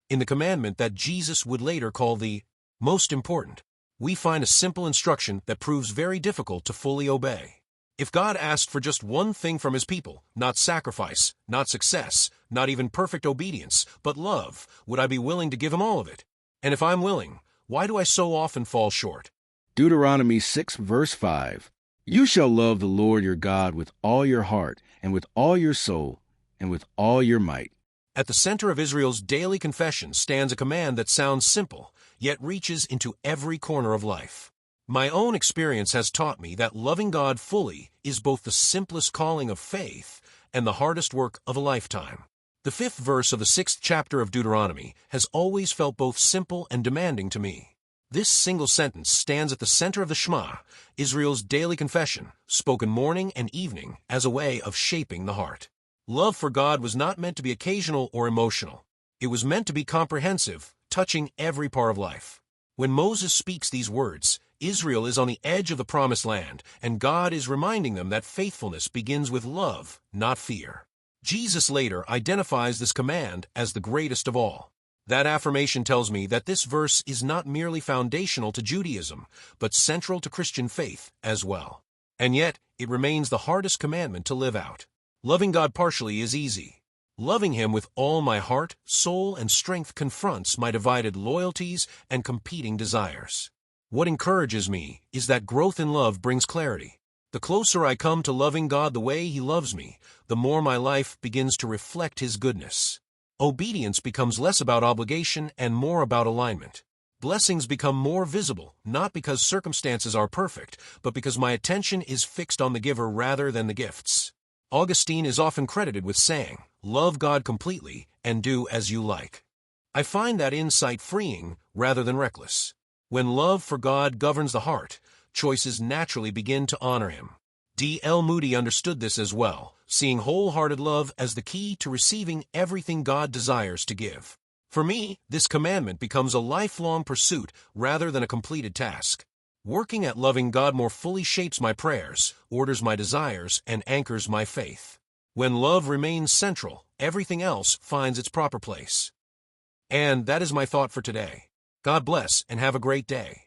In the commandment that Jesus would later call the most important, we find a simple instruction that proves very difficult to fully obey. If God asked for just one thing from his people, not sacrifice, not success, not even perfect obedience, but love, would I be willing to give him all of it? And if I'm willing, why do I so often fall short? Deuteronomy 6 verse 5. You shall love the Lord your God with all your heart, and with all your soul, and with all your might. At the center of Israel's daily confession stands a command that sounds simple, yet reaches into every corner of life. My own experience has taught me that loving God fully is both the simplest calling of faith and the hardest work of a lifetime. The 5th verse of the 6th chapter of Deuteronomy has always felt both simple and demanding to me. This single sentence stands at the center of the Shema, Israel's daily confession, spoken morning and evening as a way of shaping the heart. Love for God was not meant to be occasional or emotional. It was meant to be comprehensive, touching every part of life. When Moses speaks these words, Israel is on the edge of the promised land, and God is reminding them that faithfulness begins with love, not fear. Jesus later identifies this command as the greatest of all. That affirmation tells me that this verse is not merely foundational to Judaism, but central to Christian faith as well. And yet, it remains the hardest commandment to live out. Loving God partially is easy. Loving him with all my heart, soul, and strength confronts my divided loyalties and competing desires. What encourages me is that growth in love brings clarity. The closer I come to loving God the way he loves me, the more my life begins to reflect his goodness. Obedience becomes less about obligation and more about alignment. Blessings become more visible, not because circumstances are perfect, but because my attention is fixed on the giver rather than the gifts. Augustine is often credited with saying, "Love God completely and do as you like." I find that insight freeing rather than reckless. When love for God governs the heart, choices naturally begin to honor him. Moody understood this as well, seeing wholehearted love as the key to receiving everything God desires to give. For me, this commandment becomes a lifelong pursuit rather than a completed task. Working at loving God more fully shapes my prayers, orders my desires, and anchors my faith. When love remains central, everything else finds its proper place. And that is my thought for today. God bless and have a great day.